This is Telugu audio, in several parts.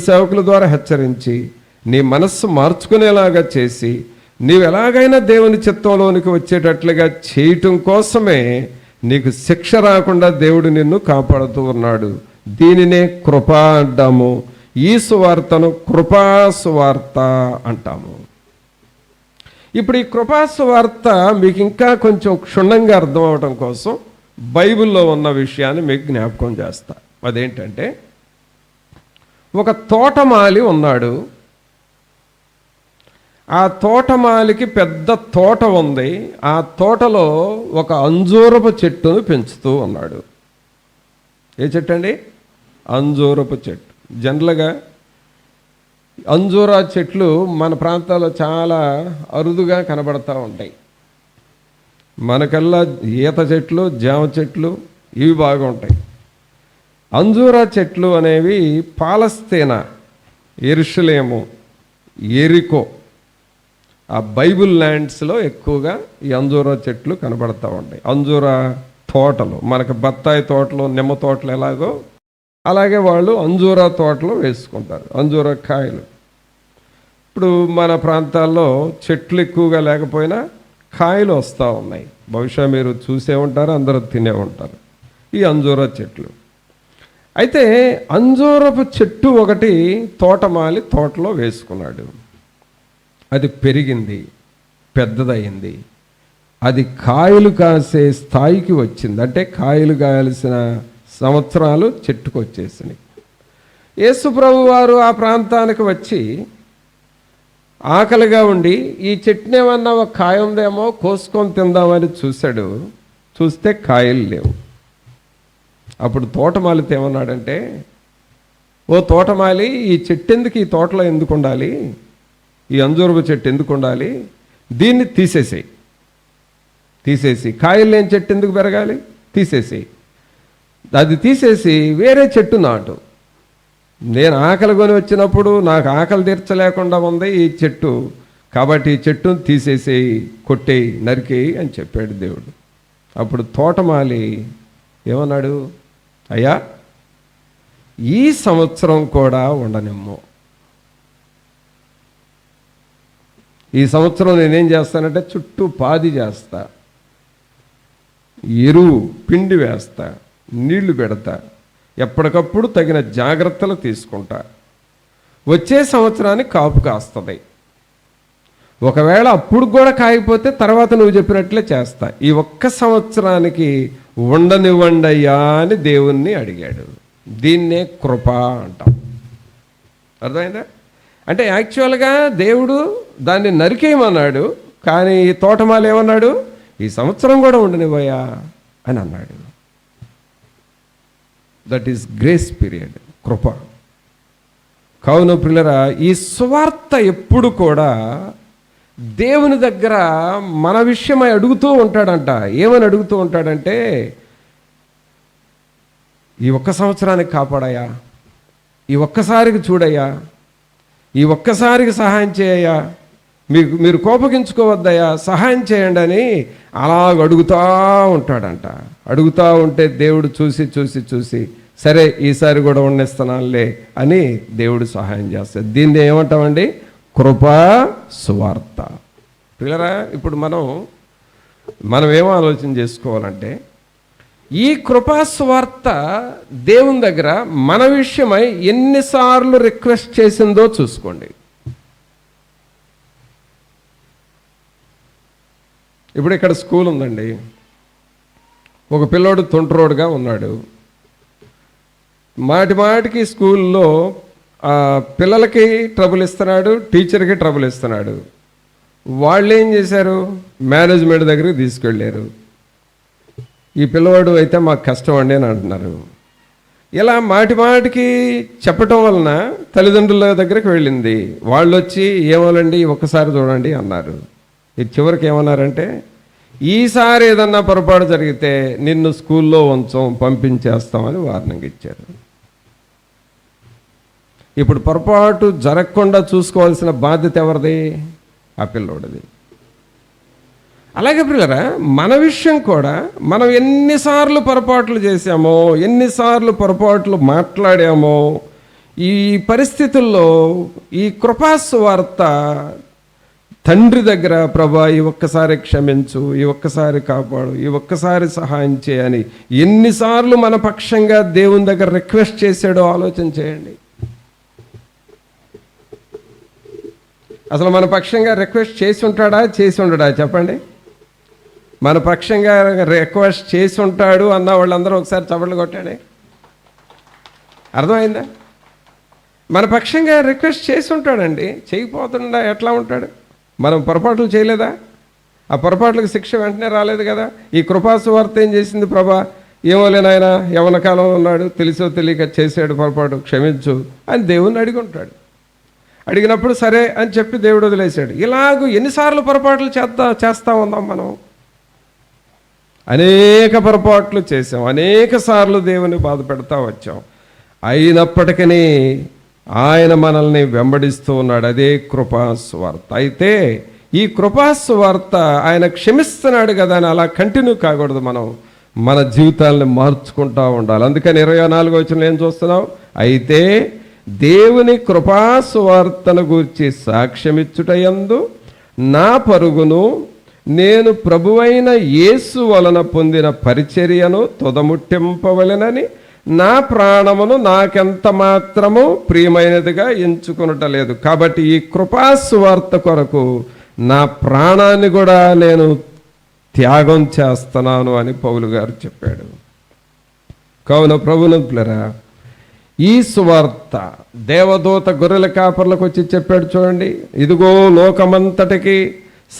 సేవకుల ద్వారా హెచ్చరించి నీ మనస్సు మార్చుకునేలాగా చేసి నీవు ఎలాగైనా దేవుని చిత్తంలోనికి వచ్చేటట్లుగా చేయటం కోసమే నీకు శిక్ష రాకుండా దేవుడు నిన్ను కాపాడుతూ ఉన్నాడు. దీనినే కృప అంటాము. ఈ సువార్తను కృపా సువార్త అంటాము. ఇప్పుడు ఈ కృపా సువార్త మీకు ఇంకా కొంచెం క్షుణ్ణంగా అర్థం అవడం కోసం బైబిల్లో ఉన్న విషయాన్ని మీకు జ్ఞాపకం చేస్తా. అదేంటంటే, ఒక తోటమాలి ఉన్నాడు. ఆ తోటమాలికి పెద్ద తోట ఉంది. ఆ తోటలో ఒక అంజూరపు చెట్టును పెంచుతూ ఉన్నాడు. ఏ చెట్టు అండి? అంజూరపు చెట్టు. జనరల్గా అంజూరా చెట్లు మన ప్రాంతాల్లో చాలా అరుదుగా కనబడతా ఉంటాయి. మనకల్లా ఈత చెట్లు, జామ చెట్లు ఇవి బాగా ఉంటాయి. అంజూరా చెట్లు అనేవి పాలస్తీనా, యెరూషలేము, యెరికో ఆ బైబుల్ ల్యాండ్స్లో ఎక్కువగా ఈ అంజూరా చెట్లు కనబడతా ఉంటాయి. అంజూరా తోటలు, మనకు బత్తాయి తోటలు, నిమ్మ తోటలు ఎలాగో అలాగే వాళ్ళు అంజూరా తోటలు వేసుకుంటారు, అంజూరా కాయలు. ఇప్పుడు మన ప్రాంతాల్లో చెట్లు ఎక్కువగా లేకపోయినా కాయలు వస్తూ ఉన్నాయి. బహుశా మీరు చూసే ఉంటారు, అందరూ తినే ఉంటారు ఈ అంజూరా చెట్లు. అయితే అంజూరపు చెట్టు ఒకటి తోటమాలి తోటలో వేసుకున్నాడు. అది పెరిగింది, పెద్దదయింది, అది కాయలు కాసే స్థాయికి వచ్చింది. అంటే కాయలు కాయాల్సిన సంవత్సరాలు చెట్టుకు వచ్చేసినాయి. యేసు ప్రభు వారు ఆ ప్రాంతానికి వచ్చి ఆకలిగా ఉండి ఈ చెట్టుని ఏమన్నా ఒక కాయ ఉందేమో కోసుకొని తిందామని చూశాడు. చూస్తే కాయలు లేవు. అప్పుడు తోటమాలితో ఏమన్నాడంటే, ఓ తోటమాలి, ఈ చెట్టు ఎందుకు, ఈ తోటలో ఎందుకు ఉండాలి, ఈ అంజూరపు చెట్టు ఎందుకు ఉండాలి, దీన్ని తీసేసి కాయలు లేని చెట్టు ఎందుకు పెరగాలి, అది తీసేసి వేరే చెట్టు నాటు. నేను ఆకలి కొని వచ్చినప్పుడు నాకు ఆకలి తీర్చలేకుండా ఉంది ఈ చెట్టు, కాబట్టి ఈ చెట్టును తీసేసేయి, కొట్టేయి, నరికేయి అని చెప్పాడు దేవుడు. అప్పుడు తోటమాలి ఏమన్నాడు, అయ్యా ఈ సంవత్సరం కూడా ఉండనిమ్ము, ఈ సంవత్సరం నేనేం చేస్తానంటే చుట్టూ పాది చేస్తా, ఎరువు పిండి వేస్తా, నీళ్లు పెడతా, ఎప్పటికప్పుడు తగిన జాగ్రత్తలు తీసుకుంటా, వచ్చే సంవత్సరానికి కాపు కాస్తుంది. ఒకవేళ అప్పుడు కూడా కాయకపోతే తర్వాత నువ్వు చెప్పినట్లే చేస్తా, ఈ ఒక్క సంవత్సరానికి ఉండనివ్వండి అయ్యా అని దేవుణ్ణి అడిగాడు. దీన్నే కృప అంటాం. అర్థమైందా? అంటే యాక్చువల్గా దేవుడు దాన్ని నరికేయమన్నాడు, కానీ ఈ తోటమాలి ఏమన్నాడు, ఈ సంవత్సరం కూడా ఉండనివ్వయా అని అన్నాడు. దట్ ఈస్ గ్రేస్ పీరియడ్, కృప. కావున ప్రియులారా, ఈ సువార్త ఎప్పుడు కూడా దేవుని దగ్గర మన విషయమై అడుగుతూ ఉంటాడంట. ఏమని అడుగుతూ ఉంటాడంటే, ఈ ఒక్క సంవత్సరానికి కాపాడయ్యా, ఈ ఒక్కసారికి చూడయ్యా, ఈ ఒక్కసారికి సహాయం చేయయ్యా, మీరు కోపగించుకోవద్దయ్యా, సహాయం చేయండి అని అలాగ అడుగుతూ ఉంటాడంట. అడుగుతూ ఉంటే దేవుడు చూసి సరే ఈసారి కూడా ఉండేస్తున్నానులే అని దేవుడు సహాయం చేస్తాడు. దీన్ని ఏమంటామండి? కృపా సువార్త. పిల్లరా, ఇప్పుడు మనం ఏమో ఆలోచన చేసుకోవాలంటే, ఈ కృపా సువార్త దేవుని దగ్గర మన విషయమై ఎన్నిసార్లు రిక్వెస్ట్ చేసిందో చూసుకోండి. ఇప్పుడు ఇక్కడ స్కూల్ ఉందండి, ఒక పిల్లోడు తుంటరోడుగా ఉన్నాడు. మాటికి స్కూల్లో పిల్లలకి ట్రబుల్ ఇస్తున్నాడు, టీచర్కి ట్రబుల్ ఇస్తున్నాడు. వాళ్ళు ఏం చేశారు, మేనేజ్మెంట్ దగ్గరికి తీసుకెళ్ళారు. ఈ పిల్లవాడు అయితే మాకు కష్టం అండి అని అంటున్నారు. ఇలా మాటికి చెప్పటం వలన తల్లిదండ్రుల దగ్గరికి వెళ్ళింది. వాళ్ళు వచ్చి ఏమోలండి ఒక్కసారి చూడండి అన్నారు. ఇది చివరికి ఏమన్నారంటే, ఈసారి ఏదన్నా పొరపాటు జరిగితే నిన్ను స్కూల్లో పంపించేస్తామని వార్నింగ్ ఇచ్చారు. ఇప్పుడు పొరపాటు జరగకుండా చూసుకోవాల్సిన బాధ్యత ఎవరిది? ఆ పిల్లోడిది. అలాగే పిల్లరా, మన విషయం కూడా మనం ఎన్నిసార్లు పొరపాట్లు చేశామో, ఎన్నిసార్లు పొరపాట్లు మాట్లాడామో, ఈ పరిస్థితుల్లో ఈ కృపాసువార్త తండ్రి దగ్గర, ప్రభా ఈ ఒక్కసారి క్షమించు, ఈ ఒక్కసారి కాపాడు, ఈ ఒక్కసారి సహాయం చేయని ఎన్నిసార్లు మన పక్షంగా దేవుని దగ్గర రిక్వెస్ట్ చేశాడో ఆలోచన చేయండి. అసలు మన పక్షంగా రిక్వెస్ట్ చేసి ఉంటాడా, చేసి ఉండడా చెప్పండి? మన పక్షంగా రిక్వెస్ట్ చేసి ఉంటాడు అన్న వాళ్ళందరూ ఒకసారి చప్పట్లు కొట్టాడే. అర్థమైందా? మన పక్షంగా రిక్వెస్ట్ చేసి ఉంటాడండి. చేయకపోతుండా ఎట్లా ఉంటాడు? మనం పొరపాట్లు చేయలేదా? ఆ పొరపాట్లకు శిక్ష వెంటనే రాలేదు కదా. ఈ కృపాసువార్త ఏం చేసింది? ప్రభా ఏమోలే నాయన, యవ్వన కాలంలో ఉన్నాడు, తెలిసో తెలియక చేసాడు పొరపాటు, క్షమించు అని దేవుణ్ణి అడిగి ఉంటాడు. అడిగినప్పుడు సరే అని చెప్పి దేవుడు వదిలేశాడు. ఇలాగూ ఎన్నిసార్లు పొరపాట్లు చేస్తా ఉన్నాం మనం. అనేక పొరపాట్లు చేసాం, అనేక సార్లు దేవుని బాధ పెడతా వచ్చాం. అయినప్పటికీ ఆయన మనల్ని వెంబడిస్తూ ఉన్నాడు. అదే కృపాసువార్త. అయితే ఈ కృపాసువార్త ఆయన క్షమిస్తున్నాడు కదా అని అలా కంటిన్యూ కాకూడదు. మనం మన జీవితాలను మార్చుకుంటూ ఉండాలి. అందుకని 24వ వచనంలో ఏం చూస్తున్నాం? అయితే దేవుని కృపాసువార్తను గూర్చి సాక్ష్యమిచ్చుటయందు నా పరుగును నేను ప్రభువైన యేసు వలన పొందిన పరిచర్యను తుదముట్టింపవలెనని నా ప్రాణమును నాకెంత మాత్రము ప్రియమైనదిగా ఎంచుకొనటలేదు. కాబట్టి ఈ కృపాసువార్త కొరకు నా ప్రాణాన్ని కూడా నేను త్యాగం చేస్తున్నాను అని పౌలు గారు చెప్పాడు. కావున ప్రభునంతులరా, ఈ సువార్త దేవదూత గొర్రెల కాపర్లకు వచ్చి చెప్పాడు చూడండి. ఇదిగో లోకమంతటికి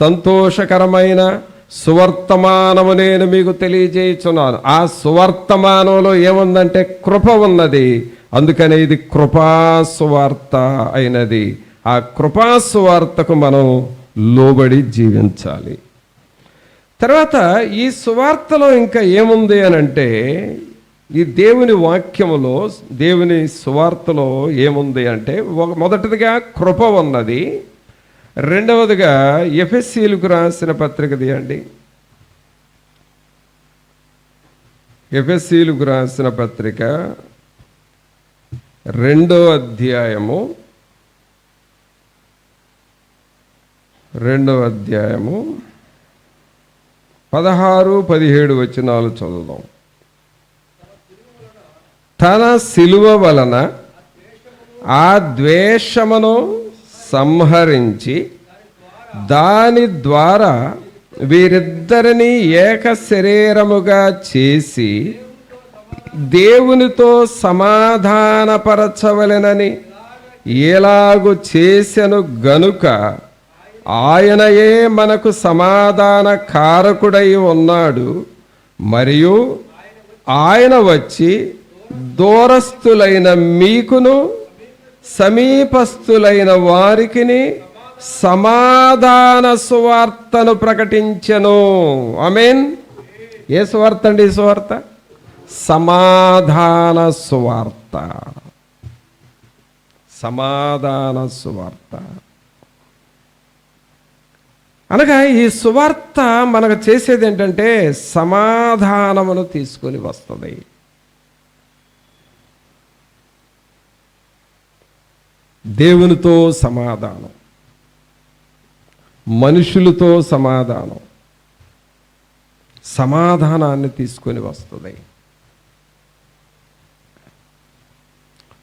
సంతోషకరమైన సువర్తమానము నేను మీకు తెలియజేయుచున్నాను. ఆ సువర్తమానంలో ఏముందంటే కృప ఉన్నది. అందుకనే ఇది కృపాసువార్త అయినది. ఆ కృపాసువార్తకు మనం లోబడి జీవించాలి. తర్వాత ఈ సువార్తలో ఇంకా ఏముంది అని అంటే, ఈ దేవుని వాక్యములో, దేవుని సువార్తలో ఏముంది అంటే, మొదటిదిగా కృప ఉన్నది. రెండవదిగా ఎఫెసీయులకు రాసిన పత్రిక తీయండి. ఎఫెసీయులకు రాసిన పత్రిక 2వ అధ్యాయము 16-17 వచనాలు చదువుదాం. తన సిలువ వలన ఆ ద్వేషమును సంహరించి దాని ద్వారా వీరిద్దరిని ఏక శరీరముగా చేసి దేవునితో సమాధానపరచవలెనని ఎలాగు చేసెను గనుక ఆయనయే మనకు సమాధాన కారకుడై ఉన్నాడు. మరియు ఆయన వచ్చి దూరస్థులైన మీకును సమీపస్థులైన వారికిని సమాధాన సువార్తను ప్రకటించెను. ఆమేన్. ఏ సువార్త అండి? ఈ సువార్త సమాధాన సువార్త. సమాధాన సువార్త అనగా ఈ సువార్త మనకు చేసేది ఏంటంటే సమాధానమును తీసుకొని వస్తుంది. దేవునితో సమాధానం, మనుషులతో సమాధానం, సమాధానాన్ని తీసుకొని వస్తుంది.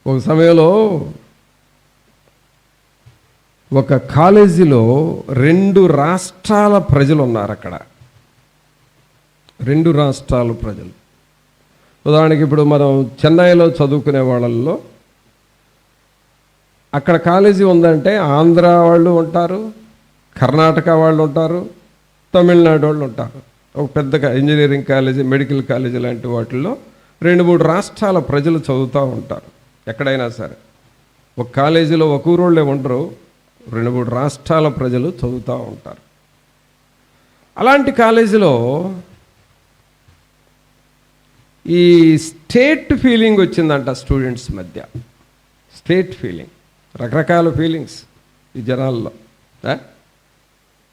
ఒక సమయంలో ఒక కాలేజీలో 2 రాష్ట్రాల ప్రజలు ఉన్నారు. అక్కడ 2 రాష్ట్రాల ప్రజలు. ఉదాహరణకి ఇప్పుడు మనం చెన్నైలో చదువుకునే వాళ్ళల్లో అక్కడ కాలేజీ ఉందంటే ఆంధ్ర వాళ్ళు ఉంటారు, కర్ణాటక వాళ్ళు ఉంటారు, తమిళనాడు వాళ్ళు ఉంటారు. ఒక పెద్ద ఇంజనీరింగ్ కాలేజీ, మెడికల్ కాలేజీ లాంటి వాటిల్లో 2-3 రాష్ట్రాల ప్రజలు చదువుతూ ఉంటారు. ఎక్కడైనా సరే ఒక కాలేజీలో ఒక ఊరోళ్ళే ఉండరు, 2-3 రాష్ట్రాల ప్రజలు చదువుతూ ఉంటారు. అలాంటి కాలేజీలో ఈ స్టేట్ ఫీలింగ్ వచ్చిందంట స్టూడెంట్స్ మధ్య. స్టేట్ ఫీలింగ్, రకరకాల ఫీలింగ్స్ ఈ జనాల్లో.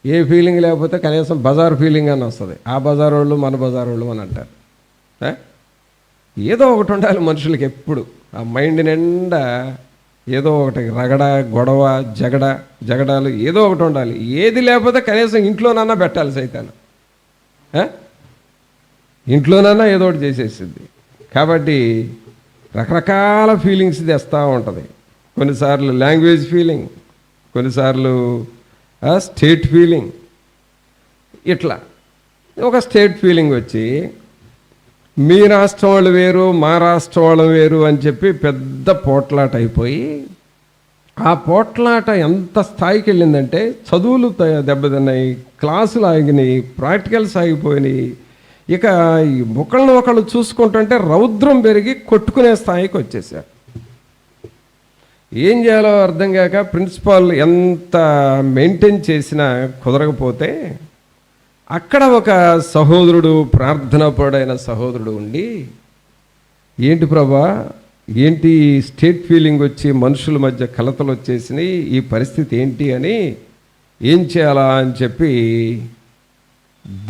ఏ ఫీలింగ్ లేకపోతే కనీసం బజార్ ఫీలింగ్ అని వస్తుంది. ఆ బజార్ వాళ్ళు మన బజార్ వాళ్ళు అని అంటారు. ఏదో ఒకటి ఉండాలి మనుషులకి ఎప్పుడు. ఆ మైండ్ నిండా ఏదో ఒకటి రగడ, గొడవ, జగడాలు ఏదో ఒకటి ఉండాలి. ఏది లేకపోతే కనీసం ఇంట్లోనన్నా పెట్టాలి సైతాను. ఇంట్లోనన్నా ఏదో ఒకటి చేసేసింది. కాబట్టి రకరకాల ఫీలింగ్స్ తెస్తూ ఉంటుంది. కొన్నిసార్లు లాంగ్వేజ్ ఫీలింగ్, కొన్నిసార్లు స్టేట్ ఫీలింగ్. ఇట్లా ఒక స్టేట్ ఫీలింగ్ వచ్చి మీ రాష్ట్రం వాళ్ళు వేరు, మా రాష్ట్రం వాళ్ళు వేరు అని చెప్పి పెద్ద పోట్లాట అయిపోయి, ఆ పోట్లాట ఎంత స్థాయికి వెళ్ళిందంటే చదువులు దెబ్బతిన్నాయి, క్లాసులు ఆగినాయి, ప్రాక్టికల్స్ ఆగిపోయినాయి. ఇక ఒకళ్ళని ఒకళ్ళు చూసుకుంటుంటే రౌద్రం పెరిగి కొట్టుకునే స్థాయికి వచ్చేసారు. ఏం చేయాలో అర్థం కాక ప్రిన్సిపాల్ ఎంత మెయింటైన్ చేసినా కుదరకపోతే అక్కడ ఒక సహోదరుడు, ప్రార్థనాపరుడైన సహోదరుడు ఉండి, ఏంటి ప్రభా, ఏంటి స్టేట్ ఫీలింగ్ వచ్చి మనుషుల మధ్య కలతలు వచ్చేసినాయి, ఈ పరిస్థితి ఏంటి అని ఏం చేయాలా అని చెప్పి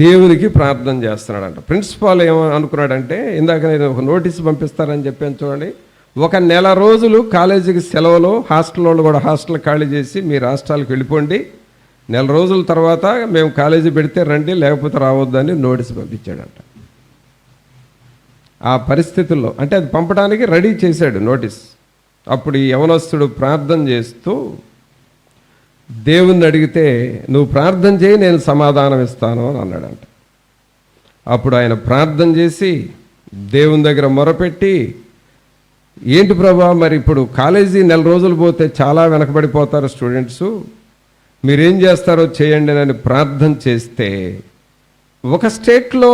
దేవునికి ప్రార్థన చేస్తున్నాడంట. ప్రిన్సిపాల్ ఏమో అనుకున్నాడంటే, ఇందాక నేను ఒక నోటీస్ పంపిస్తారని చెప్పాను చూడండి, 1 నెల రోజులు కాలేజీకి సెలవులు, హాస్టల్ వాళ్ళు కూడా హాస్టల్ ఖాళీ చేసి మీ రాష్ట్రాలకు వెళ్ళిపోండి, 1 నెల రోజుల తర్వాత మేము కాలేజీ పెడితే రండి, లేకపోతే రావద్దని నోటీస్ పంపించాడంట. ఆ పరిస్థితుల్లో అంటే అది పంపడానికి రెడీ చేశాడు నోటీస్. అప్పుడు ఈ యవనస్తుడు ప్రార్థన చేస్తూ దేవుణ్ణి అడిగితే, నువ్వు ప్రార్థన చేయి, నేను సమాధానం ఇస్తాను అని అన్నాడంట. అప్పుడు ఆయన ప్రార్థన చేసి దేవుని దగ్గర మొరపెట్టి, ఏంటి ప్రభా, మరి ఇప్పుడు కాలేజీ 1 నెల రోజులు పోతే చాలా వెనకబడిపోతారు స్టూడెంట్స్, మీరేం చేస్తారో చేయండి అని ప్రార్థన చేస్తే, ఒక స్టేట్లో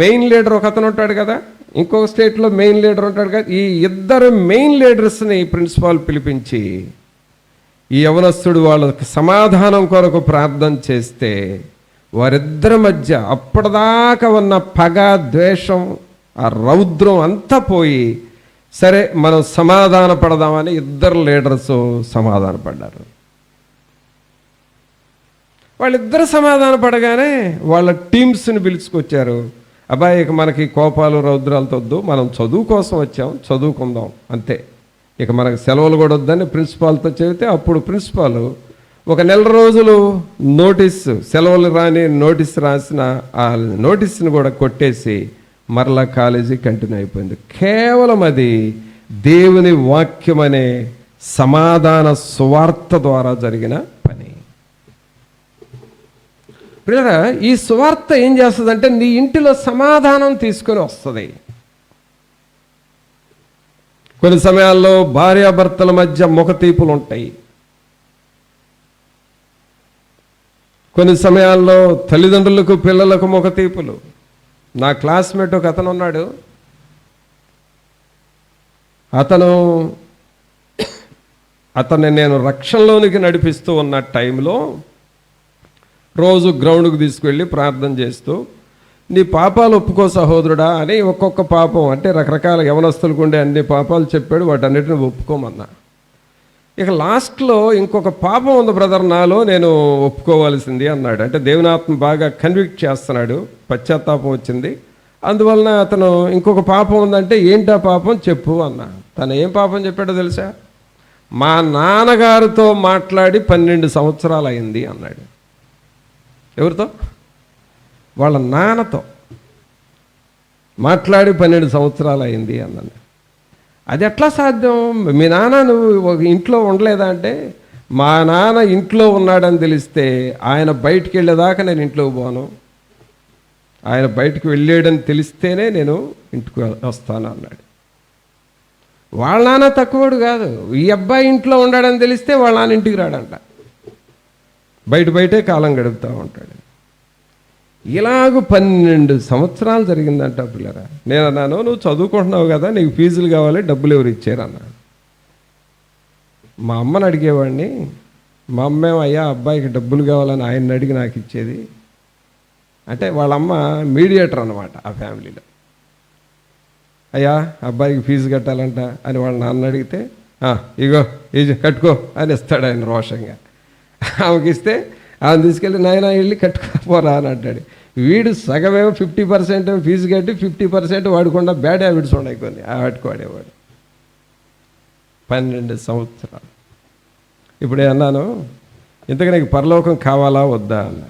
మెయిన్ లీడర్ ఒక అతను ఉంటాడు కదా, ఇంకొక స్టేట్లో మెయిన్ లీడర్ ఉంటాడు కదా, ఈ ఇద్దరు మెయిన్ లీడర్స్ని ప్రిన్సిపాల్ పిలిపించి ఈ యవనస్తుడు వాళ్ళకి సమాధానం కొరకు ప్రార్థన చేస్తే, వారిద్దరి మధ్య అప్పటిదాకా ఉన్న పగ, ద్వేషం, ఆ రౌద్రం అంతా పోయి, సరే మనం సమాధాన పడదామని ఇద్దరు లీడర్స్ సమాధాన పడ్డారు. వాళ్ళిద్దరు సమాధాన పడగానే వాళ్ళ టీమ్స్ని పిలుచుకొచ్చారు. అబ్బాయి, ఇక మనకి కోపాలు రౌద్రాలతో వద్దు, మనం చదువు కోసం వచ్చాం, చదువుకుందాం అంతే, ఇక మనకు సెలవులు కూడా వద్దని ప్రిన్సిపాల్తో చెబితే, అప్పుడు ప్రిన్సిపాల్ 1 నెల రోజులు నోటీస్, సెలవులు రాని నోటీస్ రాసిన ఆ నోటీస్ని కూడా కొట్టేసి మరలా కాలేజీ కంటిన్యూ అయిపోయింది. కేవలం అది దేవుని వాక్యం అనే సమాధాన సువార్త ద్వారా జరిగిన పని. ప్రియరా, ఈ సువార్త ఏం చేస్తుందంటే నీ ఇంటిలో సమాధానం తీసుకొని వస్తుంది. కొన్ని సమయాల్లో భార్యాభర్తల మధ్య ముఖతీపులు ఉంటాయి, కొన్ని సమయాల్లో తల్లిదండ్రులకు పిల్లలకు ముఖతీపులు. నా క్లాస్మేట్ ఒక అతను ఉన్నాడు, అతన్ని నేను రక్షణలోనికి నడిపిస్తూ ఉన్న టైంలో రోజు గ్రౌండ్కి తీసుకువెళ్ళి ప్రార్థన చేస్తూ, నీ పాపాలు ఒప్పుకో సహోదరుడా అని ఒక్కొక్క పాపం, అంటే రకరకాల యవనస్తులకు ఉండే అన్ని పాపాలు చెప్పాడు, వాటన్నిటిని ఒప్పుకోమన్నా. ఇక లాస్ట్లో ఇంకొక పాపం ఉంది బ్రదర్ నాలో, నేను ఒప్పుకోవాల్సింది అన్నాడు. అంటే దేవునాత్మ బాగా కన్విక్ట్ చేస్తున్నాడు, పశ్చాత్తాపం వచ్చింది, అందువలన అతను ఇంకొక పాపం ఉందంటే, ఏంటా పాపం చెప్పు అన్నా. తను ఏం పాపం చెప్పాడో తెలుసా? మా నాన్నగారితో మాట్లాడి 12 సంవత్సరాలు అయింది అన్నాడు. ఎవరితో? వాళ్ళ నాన్నతో మాట్లాడి 12 సంవత్సరాలు అయింది అన్నాను. అది ఎట్లా సాధ్యం? మీ నాన్న నువ్వు ఇంట్లో ఉండలేదా అంటే, మా నాన్న ఇంట్లో ఉన్నాడని తెలిస్తే ఆయన బయటికి వెళ్ళేదాకా నేను ఇంట్లోకి పోను, ఆయన బయటికి వెళ్ళాడని తెలిస్తేనే నేను ఇంటికి వస్తాను అన్నాడు. వాళ్ళ నాన్న తక్కువడు కాదు, ఈ అబ్బాయి ఇంట్లో ఉన్నాడని తెలిస్తే వాళ్ళ నాన్న ఇంటికి రాడంట, బయటే కాలం గడుపుతూ ఉంటాడు. ఇలాగ 12 సంవత్సరాలు జరిగిందంట పిల్లరా. నేను అన్నాను, నువ్వు చదువుకుంటున్నావు కదా, నీకు ఫీజులు కావాలి, డబ్బులు ఎవరు ఇచ్చారు అన్నాడు. మా అమ్మని అడిగేవాడిని, మా అమ్మేమో అయ్యా అబ్బాయికి డబ్బులు కావాలని ఆయన్ని అడిగి నాకు ఇచ్చేది. అంటే వాళ్ళ అమ్మ మీడియేటర్ అన్నమాట ఆ ఫ్యామిలీలో. అయ్యా అబ్బాయికి ఫీజు కట్టాలంట అని వాళ్ళ నాన్న అడిగితే, ఇగో ఇది కట్టుకో అని ఇస్తాడు ఆయన రోషంగా. ఆమెకి ఇస్తే ఆమె తీసుకెళ్ళి నాయన వెళ్ళి కట్టుకోపోరా అని అంటాడు. వీడు సగమేమో 50% ఫీజు కట్టి 50% వాడుకుండా బ్యాడ్ హ్యాబిట్స్ ఉన్నాయి కొన్ని, వాడుకోవాడేవాడు. 12 సంవత్సరాలు. ఇప్పుడే అన్నాను, ఇంతకు నీకు పరలోకం కావాలా వద్దా అన్నా.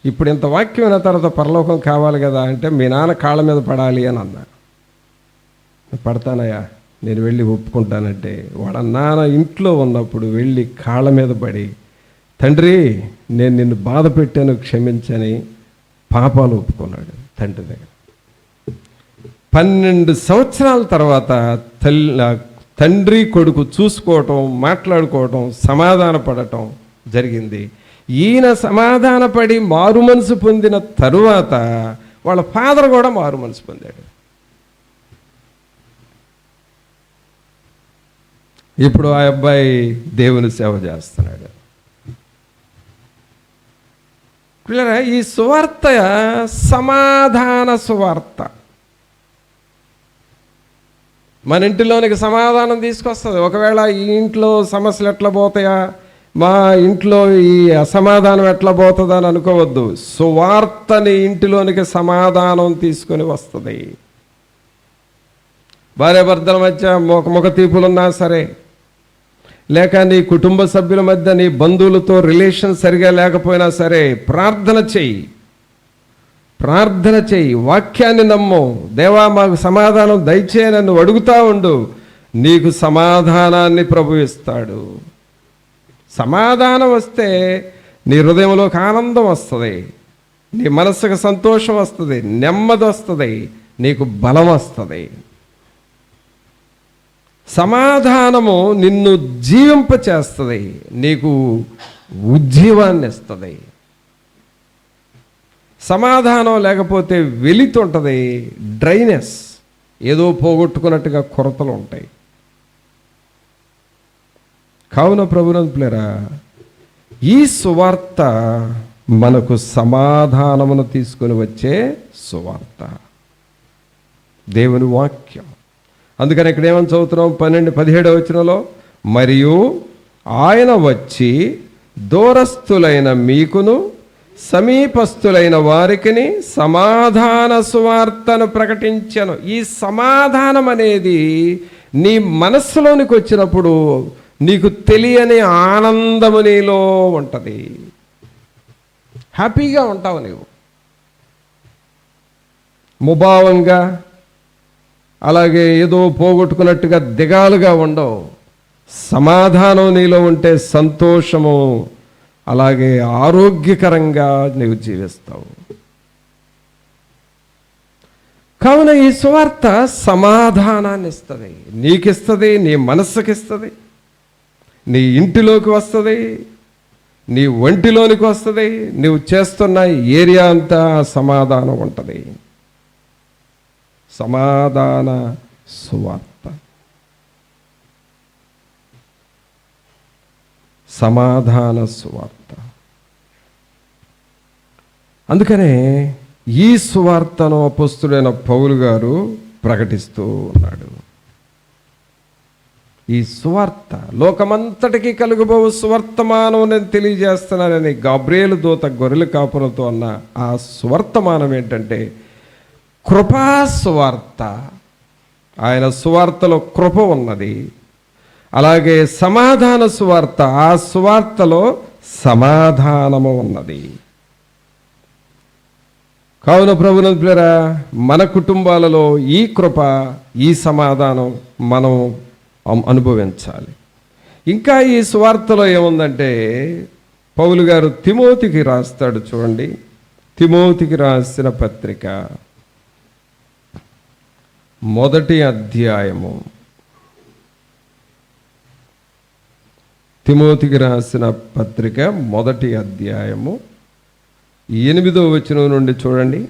ఇప్పుడు ఇంత వాక్యం అయిన తర్వాత పరలోకం కావాలి కదా అంటే, మీ నాన్న కాళ్ళ మీద పడాలి అని అన్నా. పడతానయ్యా, నేను వెళ్ళి ఒప్పుకుంటానంటే, వాళ్ళ నాన్న ఇంట్లో ఉన్నప్పుడు వెళ్ళి కాళ్ళ మీద పడి, తండ్రి నేను నిన్ను బాధ పెట్టాను క్షమించని పాపాలు ఒప్పుకున్నాడు తండ్రి దగ్గర. 12 సంవత్సరాల తర్వాత తండ్రి కొడుకు చూసుకోవటం, మాట్లాడుకోవటం, సమాధాన పడటం జరిగింది. ఈయన సమాధానపడి మారు మనసు పొందిన తరువాత వాళ్ళ ఫాదర్ కూడా మారు మనసు పొందాడు. ఇప్పుడు ఆ అబ్బాయి దేవుని సేవ చేస్తున్నాడు. ఈ సువార్త సమాధాన సువార్త. మన ఇంటిలోనికి సమాధానం తీసుకొస్తుంది. ఒకవేళ ఈ ఇంట్లో సమస్యలు ఎట్లా పోతాయా, మా ఇంట్లో ఈ అసమాధానం ఎట్లా పోతుందా అని అనుకోవద్దు. సువార్తని ఇంటిలోనికి సమాధానం తీసుకొని వస్తుంది. భార్యాభర్తల మధ్య ముఖ తీపులున్నా సరే, లేక నీ కుటుంబ సభ్యుల మధ్య నీ బంధువులతో రిలేషన్ సరిగా లేకపోయినా సరే, ప్రార్థన చెయ్యి, వాక్యాన్ని నమ్ము. దేవా మాకు సమాధానం దయచేయని నన్ను అడుగుతా ఉండు, నీకు సమాధానాన్ని ప్రభు ఇస్తాడు. సమాధానం వస్తే నీ హృదయంలోకి ఆనందం వస్తుంది, నీ మనసుకు సంతోషం వస్తుంది, నెమ్మది వస్తుంది, నీకు బలం వస్తుంది. సమాధానము నిన్ను జీవింపచేస్తుంది, నీకు ఉజ్జీవాన్ని ఇస్తుంది. సమాధానం లేకపోతే వెలితుంటుంది, డ్రైనెస్, ఏదో పోగొట్టుకున్నట్టుగా కొరతలు ఉంటాయి. కావున ప్రభునంతులారా, ఈ సువార్త మనకు సమాధానమును తీసుకొని వచ్చే సువార్త, దేవుని వాక్యం. అందుకని ఇక్కడ ఏమని చదువుతున్నాం? 12-17 వచనంలో, మరియు ఆయన వచ్చి దూరస్థులైన మీకును సమీపస్థులైన వారికిని సమాధాన సువార్తను ప్రకటించెను. ఈ సమాధానం అనేది నీ మనస్సులోనికి వచ్చినప్పుడు నీకు తెలియని ఆనందము నీలో ఉంటుంది. హ్యాపీగా ఉంటావు నీవు, ముభావంగా, అలాగే ఏదో పోగొట్టుకున్నట్టుగా దిగాలుగా ఉండవు. సమాధానం నీలో ఉంటే సంతోషము, అలాగే ఆరోగ్యకరంగా నీవు జీవిస్తావు. కావున ఈ సువార్త సమాధానాన్ని ఇస్తుంది, నీకిస్తుంది, నీ మనస్సుకిస్తుంది, నీ ఇంటిలోకి వస్తుంది, నీ ఒంటిలోనికి వస్తుంది, నీవు చేస్తున్న ఏరియా అంతా సమాధానం ఉంటుంది. సమాధాన సువార్త, సమాధాన సువార్త. అందుకనే ఈ సువార్తను అపోస్తుడైన పౌలు గారు ప్రకటిస్తూ ఉన్నాడు. ఈ సువార్త లోకమంతటికి కలుగుబోవు సువర్తమానం నేను తెలియజేస్తున్నానని గాబ్రియేలు దూత గొర్రెల కాపురతో అన్న ఆ సువర్తమానం ఏంటంటే కృపా సువార్త. ఆయన సువార్తలో కృప ఉన్నది, అలాగే సమాధాన సువార్త, ఆ సువార్తలో సమాధానము ఉన్నది. కావున ప్రభునందులారా, మన కుటుంబాలలో ఈ కృప, ఈ సమాధానం మనం అనుభవించాలి. ఇంకా ఈ సువార్తలో ఏముందంటే పౌలు గారు తిమోతికి రాస్తాడు. చూడండి, తిమోతికి రాసిన పత్రిక 1వ అధ్యాయము. తిమోతికి రాసిన పత్రిక 1వ అధ్యాయము 8వ వచనం నుండి చూడండి.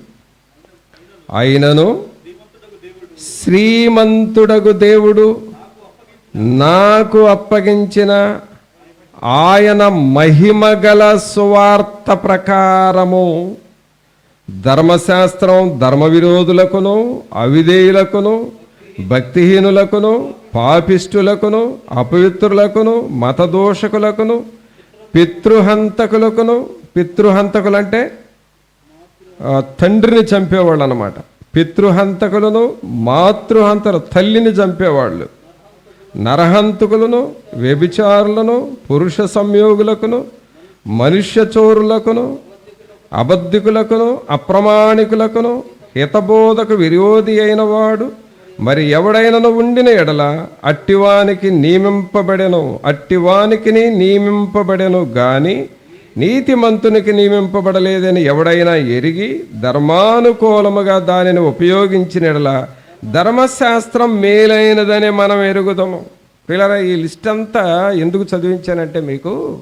అయినను శ్రీమంతుడగు దేవుడు నాకు అప్పగించిన ఆయన మహిమగల సువార్త ప్రకారము ధర్మశాస్త్రం ధర్మ విరోధులకును, అవిధేయులకును, భక్తిహీనులకును, పాపిష్టులకును, అపవిత్రులకును, మతదోషకులకును, పితృహంతకులకును, పితృహంతకులంటే తండ్రిని చంపేవాళ్ళు అన్నమాట. పితృహంతకులను, మాతృహంతలు తల్లిని చంపేవాళ్ళు, నరహంతకులను, వ్యభిచారులను, పురుష సంయోగులకును, మనుష్య చోరులకును, అబద్ధికులకును, అప్రమాణికులకును, హితబోధకు విరోధి అయిన వాడు మరి ఎవడైనను ఉండిన ఎడల అట్టివానికి నియమింపబడెను గాని నీతిమంతునికి నియమింపబడలేదని ఎవడైనా ఎరిగి ధర్మానుకూలముగా దానిని ఉపయోగించిన ఎడల ధర్మశాస్త్రం మేలైనదని మనం ఎరుగుదాము. పిల్లరా, ఈ లిస్ట్ అంతా ఎందుకు చదివించానంటే మీకు